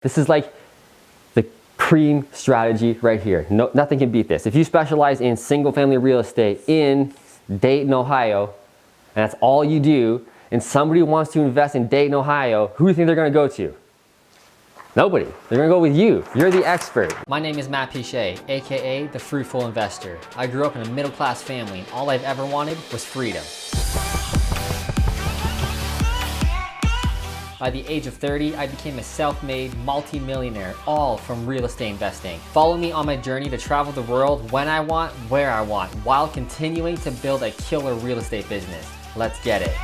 This is like the cream strategy right here. No, nothing can beat this. If you specialize in single family real estate in Dayton, Ohio, and that's all you do, and somebody wants to invest in Dayton, Ohio, who do you think they're gonna go to? Nobody. They're gonna go with you. You're the expert. My name is Piche, aka the Fruitful Investor. I grew up in a middle-class family, and all I've ever wanted was freedom. By the age of 30, I became a self-made multi-millionaire, all from real estate investing. Follow me on my journey to travel the world when I want, where I want, while continuing to build a killer real estate business. Let's get it.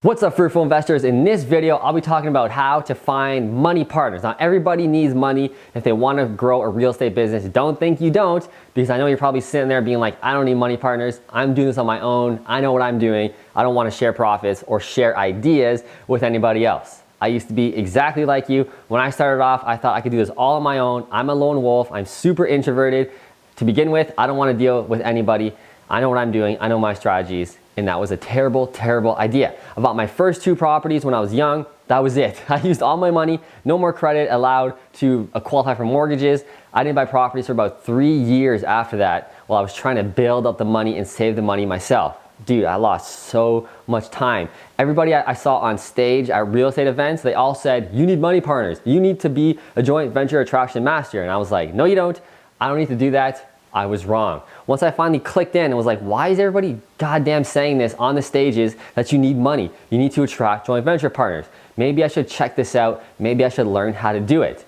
What's up, Fruitful Investors? In this video, I'll be talking about how to find money partners. Now, everybody needs money if they want to grow a real estate business. Don't think you don't, because I know you're probably sitting there being like, I don't need money partners. I'm doing this on my own. I know what I'm doing. I don't want to share profits or share ideas with anybody else. I used to be exactly like you. When I started off, I thought I could do this all on my own. I'm a lone wolf. I'm super introverted. To begin with, I don't want to deal with anybody. I know what I'm doing. I know my strategies. And that was a terrible, terrible idea. I bought my first 2 properties when I was young. That was it. I used all my money, no more credit allowed to qualify for mortgages. I didn't buy properties for about 3 years after that while I was trying to build up the money and save the money myself. Dude, I lost so much time. Everybody I saw on stage at real estate events, they all said, you need money partners. You need to be a joint venture attraction master. And I was like, no, you don't. I don't need to do that. I was wrong. Once I finally clicked in and was like, why is everybody goddamn saying this on the stages that you need money? You need to attract joint venture partners. Maybe I should check this out. Maybe I should learn how to do it.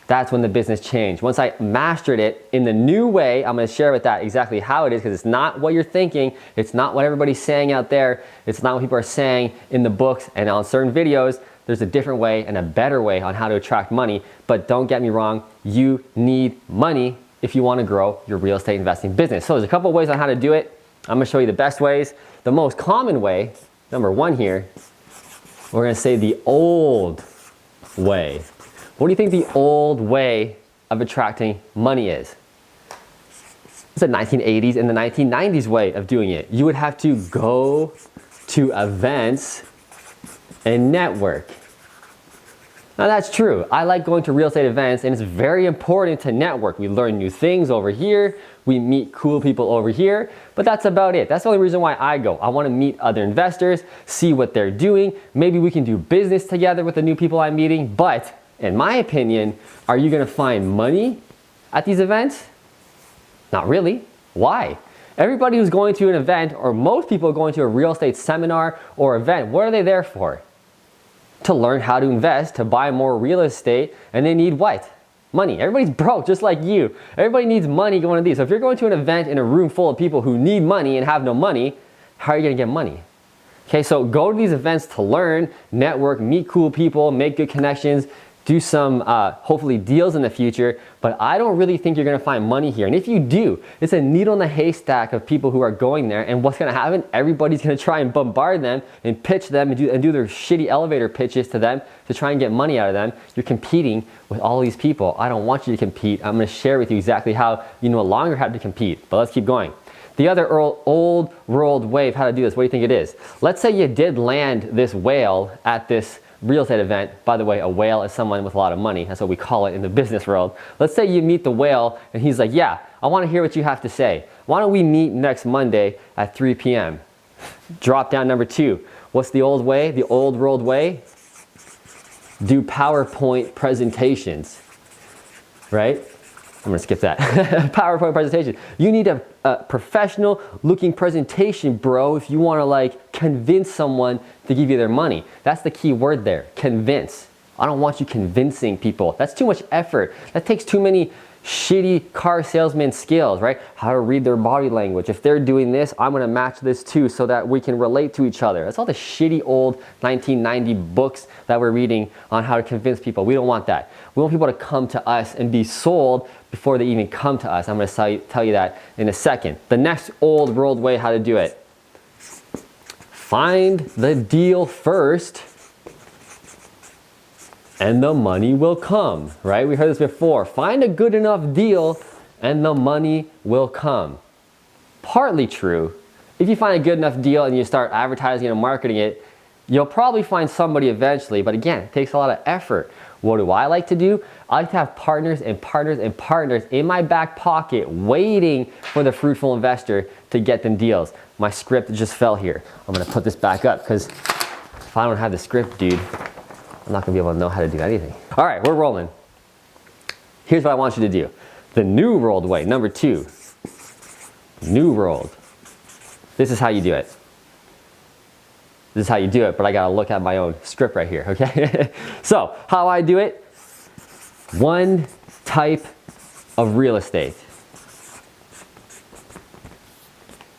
That's when the business changed. Once I mastered it in the new way, I'm gonna share with that exactly how it is, because it's not what you're thinking. It's not what everybody's saying out there. It's not what people are saying in the books and on certain videos. There's a different way and a better way on how to attract money. But don't get me wrong, you need money if you want to grow your real estate investing business. So there's a couple of ways on how to do it. I'm going to show you the best ways. The most common way, number 1 here, we're going to say the old way. What do you think the old way of attracting money is? It's the 1980s and the 1990s way of doing it. You would have to go to events and network. Now that's true. I like going to real estate events, and it's very important to network. We learn new things over here. We meet cool people over here, but that's about it. That's the only reason why I go. I want to meet other investors, see what they're doing. Maybe we can do business together with the new people I'm meeting. But in my opinion, are you going to find money at these events? Not really. Why? Everybody who's going to an event, or most people going to a real estate seminar or event, what are they there for? To learn how to invest, to buy more real estate, and they need what? Money. Everybody's broke, just like you. Everybody needs money going to these. So if you're going to an event in a room full of people who need money and have no money, how are you going to get money? Okay, so go to these events to learn, network, meet cool people, make good connections, do some hopefully deals in the future, but I don't really think you're gonna find money here. And if you do, it's a needle in the haystack of people who are going there, and what's gonna happen? Everybody's gonna try and bombard them and pitch them and do their shitty elevator pitches to them to try and get money out of them. You're competing with all these people. I don't want you to compete. I'm gonna share with you exactly how you no longer have to compete, but let's keep going. The other old world way of how to do this, what do you think it is? Let's say you did land this whale at this real estate event. By the way, a whale is someone with a lot of money. That's what we call it in the business world. Let's say you meet the whale and he's like, yeah, I want to hear what you have to say. Why don't we meet next Monday at 3 p.m.? Drop down number 2. What's the old way? The old world way? Do PowerPoint presentations, right? I'm gonna skip that. PowerPoint presentation. You need a professional looking presentation, bro, if you wanna like convince someone to give you their money. That's the key word there, convince. I don't want you convincing people. That's too much effort. That takes too many shitty car salesman skills, right? How to read their body language. If they're doing this, I'm gonna match this too so that we can relate to each other. That's all the shitty old 1990 books that we're reading on how to convince people. We don't want that. We want people to come to us and be sold before they even come to us. I'm gonna tell you that in a second. The next old world way how to do it. Find the deal first and the money will come, right? We heard this before. Find a good enough deal and the money will come. Partly true, If you find a good enough deal and you start advertising and marketing it, you'll probably find somebody eventually, but again, it takes a lot of effort. What do I like to do? I like to have partners and partners and partners in my back pocket waiting for the fruitful investor to get them deals. My script just fell here. I'm gonna put this back up because if I don't have the script, dude, I'm not gonna be able to know how to do anything. All right, we're rolling. Here's what I want you to do. The new world way, number 2. New world. This is how you do it. This is how you do it, but I gotta look at my own script right here, okay? So, how I do it, one type of real estate.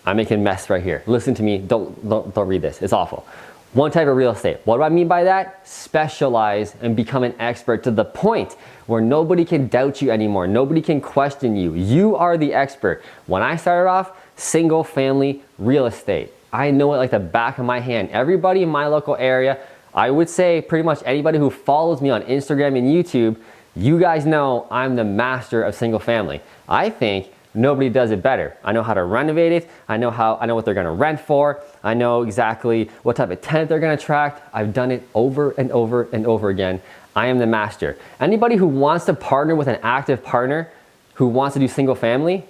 I'm making a mess right here. Listen to me, don't read this, it's awful. One type of real estate. What do I mean by that? Specialize and become an expert to the point where nobody can doubt you anymore. Nobody can question you. You are the expert. When I started off, single family real estate. I know it like the back of my hand. Everybody in my local area, I would say pretty much anybody who follows me on Instagram and YouTube, you guys know I'm the master of single family. I think nobody does it better. I know how to renovate it. I know what they're gonna rent for. I know exactly what type of tenant they're gonna attract. I've done it over and over and over again. I am the master. Anybody who wants to partner with an active partner who wants to do single family,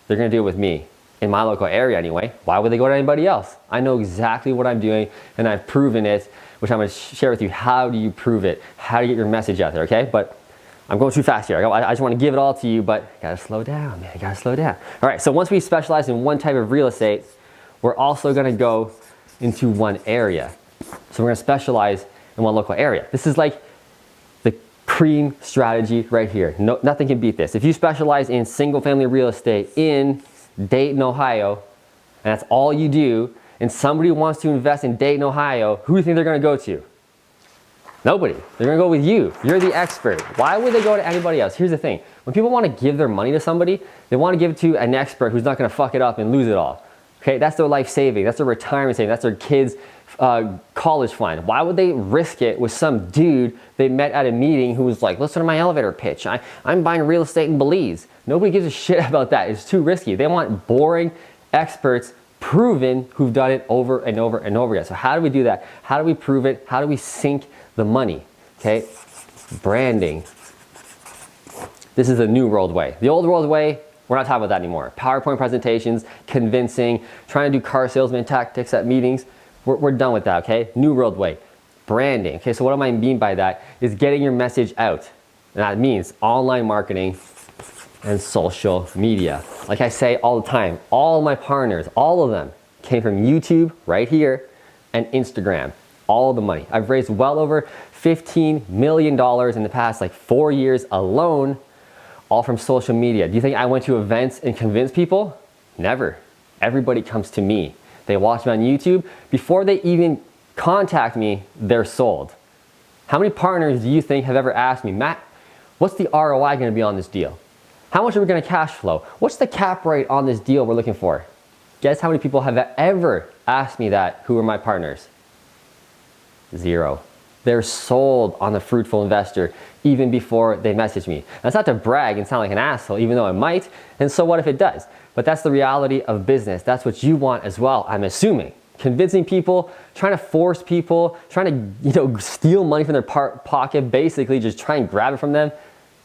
they're gonna do it with me. In my local area anyway. Why would they go to anybody else? I know exactly what I'm doing and I've proven it, which I'm gonna share with you. How do you prove it? How do you get your message out there, okay? But I'm going too fast here. I just wanna give it all to you, but gotta slow down, man, gotta slow down. All right, so once we specialize in one type of real estate, we're also gonna go into one area. So we're gonna specialize in one local area. This is like the cream strategy right here. No, nothing can beat this. If you specialize in single family real estate in Dayton, Ohio, and that's all you do, and somebody wants to invest in Dayton, Ohio, who do you think they're gonna go to? Nobody. They're gonna go with you. You're the expert. Why would they go to anybody else? Here's the thing. When people wanna give their money to somebody, they wanna give it to an expert who's not gonna fuck it up and lose it all. Okay, that's their life saving, that's their retirement saving, that's their kids' college fund. Why would they risk it with some dude they met at a meeting who was like, listen to my elevator pitch, I'm buying real estate in Belize. Nobody gives a shit about that. It's too risky. They want boring experts, proven, who've done it over and over and over again. So how do we do that? How do we prove it? How do we sink the money? Okay, branding. This is the new world way. The old world way, we're not talking about that anymore. PowerPoint presentations, convincing, trying to do car salesman tactics at meetings. We're done with that, okay? New world way. Branding. Okay, so what do I mean by that? Is getting your message out. And that means online marketing and social media. Like I say all the time, all my partners, all of them came from YouTube right here and Instagram. All the money. I've raised well over $15 million in the past 4 years alone, all from social media. Do you think I went to events and convinced people? Never. Everybody comes to me. They watch me on YouTube. Before they even contact me, they're sold. How many partners do you think have ever asked me, Matt, what's the ROI gonna be on this deal? How much are we gonna cash flow? What's the cap rate on this deal we're looking for? Guess how many people have ever asked me that who are my partners? 0. They're sold on the fruitful investor even before they message me. That's not to brag and sound like an asshole, even though I might, and so what if it does? But that's the reality of business. That's what you want as well, I'm assuming. Convincing people, trying to force people, trying to steal money from their pocket, basically just try and grab it from them,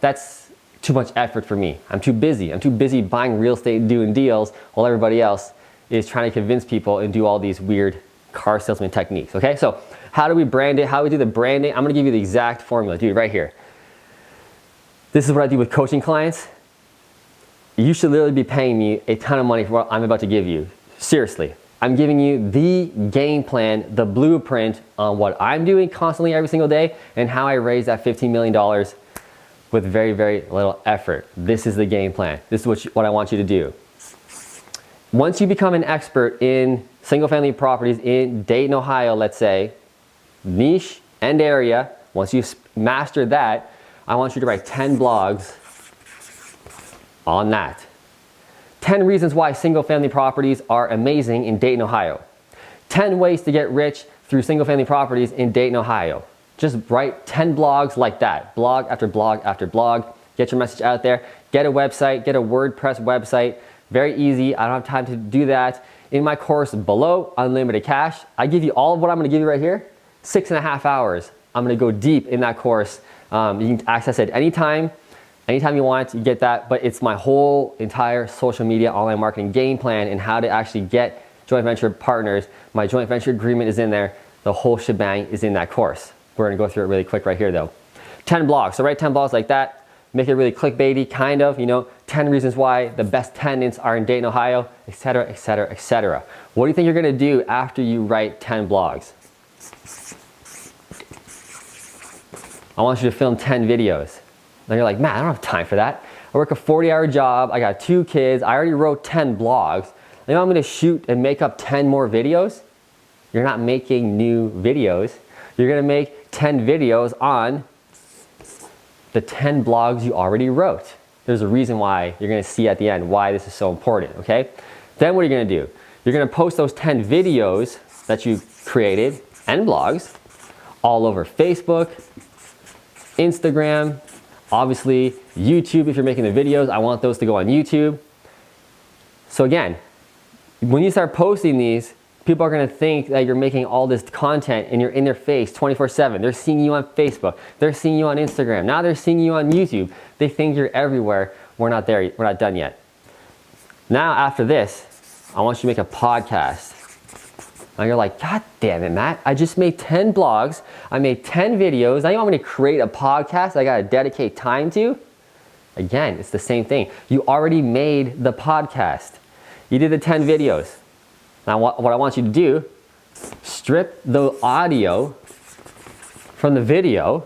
that's too much effort for me. I'm too busy. I'm too busy buying real estate and doing deals while everybody else is trying to convince people and do all these weird car salesman techniques, okay? So how do we brand it? How do we do the branding? I'm gonna give you the exact formula, dude, right here. This is what I do with coaching clients. You should literally be paying me a ton of money for what I'm about to give you. Seriously, I'm giving you the game plan, the blueprint on what I'm doing constantly every single day and how I raise that $15 million with very, very little effort. This is the game plan. This is what I want you to do. Once you become an expert in single family properties in Dayton, Ohio, let's say, niche and area, once you master that, I want you to write 10 blogs on that. 10 reasons why single family properties are amazing in Dayton, Ohio. 10 ways to get rich through single family properties in Dayton, Ohio. Just write 10 blogs like that, blog after blog after blog. Get your message out there. Get a website, get a WordPress website. Very easy, I don't have time to do that. in my course below, Unlimited Cash, I give you all of what I'm gonna give you right here, 6.5 hours. I'm gonna go deep in that course. You can access it anytime you want, you get that, but it's my whole entire social media online marketing game plan and how to actually get joint venture partners. My joint venture agreement is in there. The whole shebang is in that course. We're gonna go through it really quick right here though. 10 blogs, so write 10 blogs like that, make it really clickbaity, kind of, 10 reasons why the best tenants are in Dayton, Ohio, etc., etc., etc. What do you think you're gonna do after you write 10 blogs? I want you to film 10 videos. Then you're like, man, I don't have time for that. I work a 40-hour job, I got 2 kids, I already wrote 10 blogs. Now I'm gonna shoot and make up 10 more videos? You're not making new videos. You're gonna make 10 videos on the 10 blogs you already wrote. There's a reason why you're gonna see at the end why this is so important, okay? Then what are you gonna do? You're gonna post those 10 videos that you created and blogs all over Facebook, Instagram, obviously YouTube if you're making the videos. I want those to go on YouTube. So again, when you start posting these, people are gonna think that you're making all this content and you're in their face 24/7. They're seeing you on Facebook, they're seeing you on Instagram, now they're seeing you on YouTube. They think you're everywhere. We're not there, we're not done yet. Now after this, I want you to make a podcast. Now you're like, God damn it, Matt, I just made 10 blogs, I made 10 videos, now you want me to create a podcast I gotta dedicate time to? Again, it's the same thing. You already made the podcast. You did the 10 videos. Now what I want you to do, strip the audio from the video,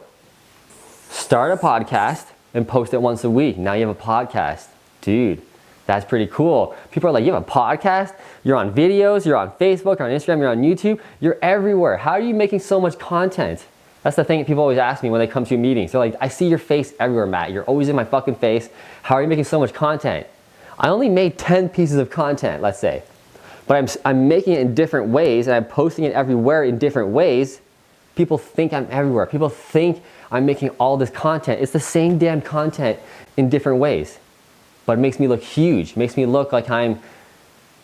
start a podcast, and post it once a week. Now you have a podcast. Dude, that's pretty cool. People are like, you have a podcast? You're on videos, you're on Facebook, you're on Instagram, you're on YouTube, you're everywhere. How are you making so much content? That's the thing people always ask me when they come to meetings. They're like, I see your face everywhere, Matt. You're always in my fucking face. How are you making so much content? I only made 10 pieces of content, let's say. But I'm making it in different ways and I'm posting it everywhere in different ways. People think I'm everywhere. People think I'm making all this content. It's the same damn content in different ways. But it makes me look huge. It makes me look like I'm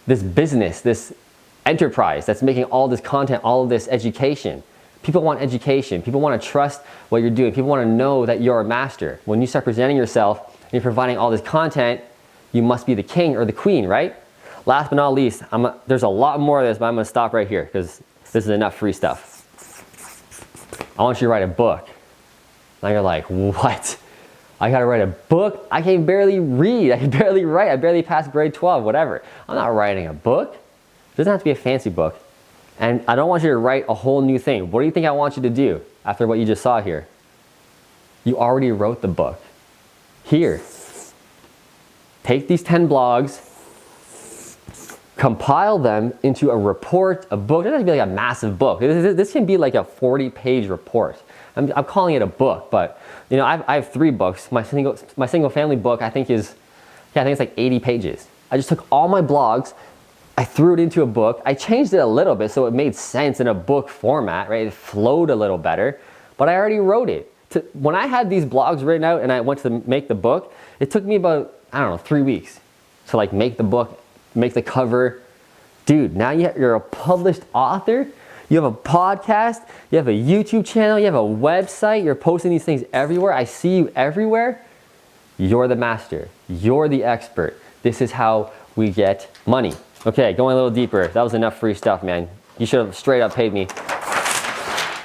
this business, this enterprise that's making all this content, all of this education. People want education. People want to trust what you're doing. People want to know that you're a master. When you start presenting yourself and you're providing all this content, you must be the king or the queen, right? Last but not least, there's a lot more of this, but I'm gonna stop right here because this is enough free stuff. I want you to write a book. Now you're like, what? I gotta write a book? I can barely read, I can barely write, I barely passed grade 12, whatever. I'm not writing a book. It doesn't have to be a fancy book. And I don't want you to write a whole new thing. What do you think I want you to do after what you just saw here? You already wrote the book. Here, take these 10 blogs, compile them into a report, a book. It doesn't have to be like a massive book. This can be like a 40-page report. I'm calling it a book, but I have 3 books. My single family book I think it's like 80 pages. I just took all my blogs, I threw it into a book. I changed it a little bit so it made sense in a book format, right? It flowed a little better, but I already wrote it. When I had these blogs written out and I went to make the book, it took me about, 3 weeks to like make the book, make the cover. Dude, now you're a published author, you have a podcast, you have a YouTube channel, you have a website, you're posting these things everywhere. I see you everywhere. You're the master, you're the expert. This is how we get money. Okay, going a little deeper. That was enough free stuff, man. You should have straight up paid me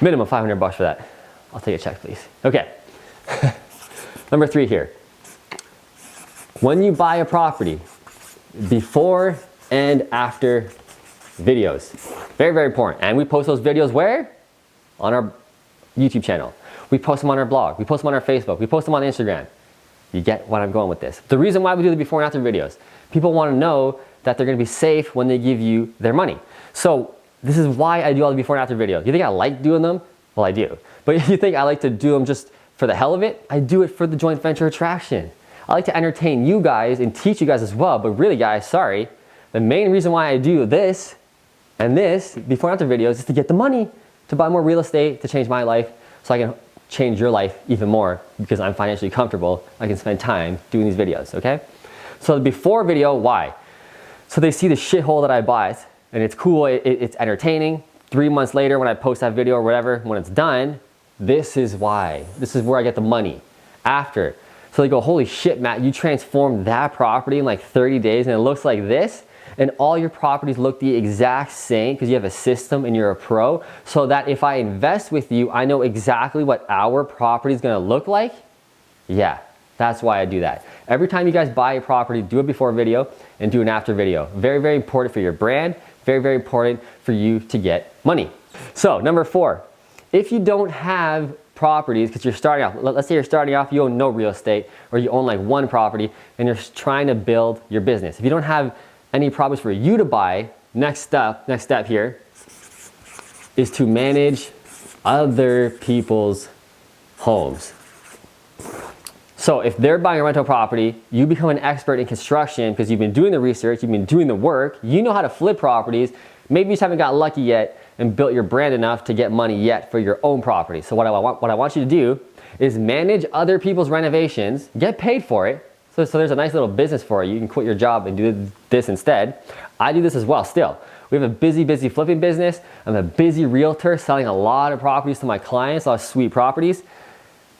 minimum 500 bucks for that. I'll take a check, please. Okay, number 3 here. When you buy a property, before and after videos. Very, very important. And we post those videos where? On our YouTube channel. We post them on our blog. We post them on our Facebook. We post them on Instagram. You get what I'm going with this. The reason why we do the before and after videos, people want to know that they're going to be safe when they give you their money. So this is why I do all the before and after videos. You think I like doing them? Well, I do. But you think I like to do them just for the hell of it? I do it for the joint venture attraction. I like to entertain you guys and teach you guys as well, but really guys, sorry. The main reason why I do this and this before and after videos is to get the money to buy more real estate, to change my life so I can change your life even more because I'm financially comfortable. I can spend time doing these videos, okay? So the before video, why? So they see the shithole that I bought and it's cool, it's entertaining. 3 months later when I post that video or whatever, when it's done, this is why. This is where I get the money after. So they go, holy shit, Matt, you transformed that property in like 30 days and it looks like this? And all your properties look the exact same because you have a system and you're a pro, so that if I invest with you, I know exactly what our property is gonna look like? Yeah, that's why I do that. Every time you guys buy a property, do a before video and do an after video. Very, very important for your brand. Very, very important for you to get money. So number 4, if you don't have properties, because you're starting off, let's say you're starting off, you own no real estate, or you own like one property and you're trying to build your business. If you don't have any properties for you to buy, next step here is to manage other people's homes. So if they're buying a rental property, you become an expert in construction because you've been doing the research, you've been doing the work, you know how to flip properties. Maybe you just haven't got lucky yet and built your brand enough to get money yet for your own property. So what I want you to do is manage other people's renovations, get paid for it. So there's a nice little business for you. You can quit your job and do this instead. I do this as well still. We have a busy flipping business. I'm a busy realtor selling a lot of properties to my clients, a lot of sweet properties.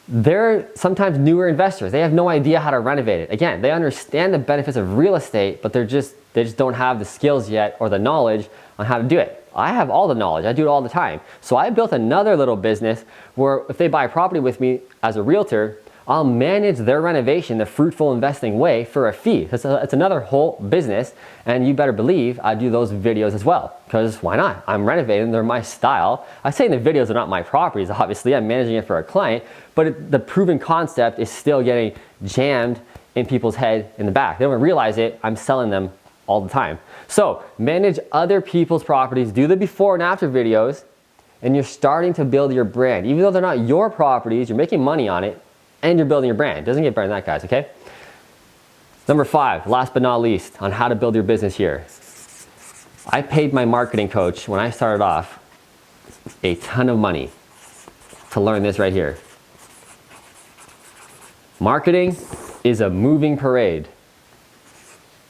They're sometimes newer investors. They have no idea how to renovate it. Again, they understand the benefits of real estate, but they just don't have the skills yet or the knowledge on how to do it. I have all the knowledge. I do it all the time. So I built another little business where if they buy a property with me as a realtor, I'll manage their renovation the fruitful investing way for a fee. It's another whole business, and you better believe I do those videos as well, because why not? I'm renovating, they're my style. I say in the videos they're not my properties, obviously, I'm managing it for a client, but the proven concept is still getting jammed in people's head in the back. They don't realize it, I'm selling them all the time. So manage other people's properties, do the before and after videos, and you're starting to build your brand. Even though they're not your properties, you're making money on it, and you're building your brand. Doesn't get better than that, guys, okay? Number 5, last but not least, on how to build your business here. I paid my marketing coach when I started off a ton of money to learn this right here. Marketing is a moving parade.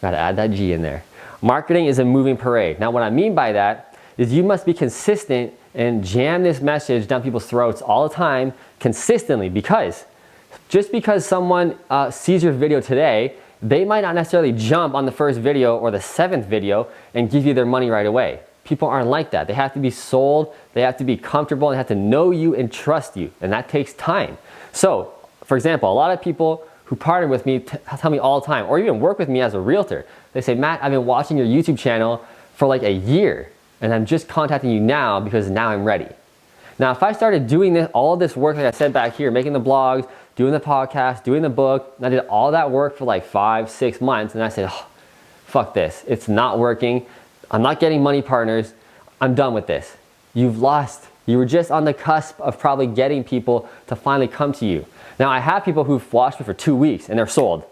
Gotta add that G in there. Marketing is a moving parade. Now what I mean by that is you must be consistent and jam this message down people's throats all the time, consistently, because just because someone sees your video today, they might not necessarily jump on the first video or the 7th video and give you their money right away. People aren't like that. They have to be sold, they have to be comfortable, and they have to know you and trust you, and that takes time. So, for example, a lot of people who partner with me tell me all the time, or even work with me as a realtor, they say, Matt, I've been watching your YouTube channel for like a year, and I'm just contacting you now because now I'm ready. Now, if I started doing all this work, like I said back here, making the blogs, doing the podcast, doing the book, and I did all that work for like 5-6 months, and I said, oh, fuck this, it's not working, I'm not getting money partners, I'm done with this. You've lost. You were just on the cusp of probably getting people to finally come to you. Now, I have people who've watched me for 2 weeks and they're sold.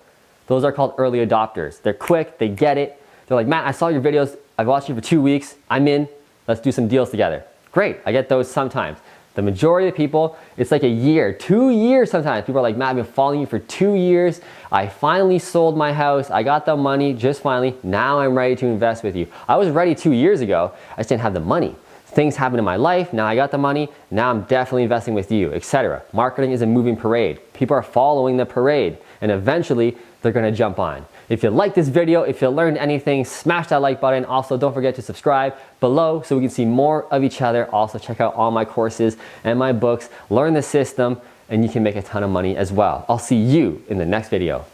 Those are called early adopters. They're quick, they get it. They're like, Matt, I saw your videos, I've watched you for 2 weeks, I'm in, let's do some deals together. Great, I get those sometimes. The majority of people, it's like a year, 2 years sometimes. People are like, Matt, I've been following you for 2 years. I finally sold my house. I got the money, just finally. Now I'm ready to invest with you. I was ready 2 years ago. I just didn't have the money. Things happened in my life. Now I got the money. Now I'm definitely investing with you, etc. Marketing is a moving parade. People are following the parade, and eventually they're gonna jump on. If you like this video, if you learned anything, smash that like button. Also, don't forget to subscribe below so we can see more of each other. Also, check out all my courses and my books. Learn the system, and you can make a ton of money as well. I'll see you in the next video.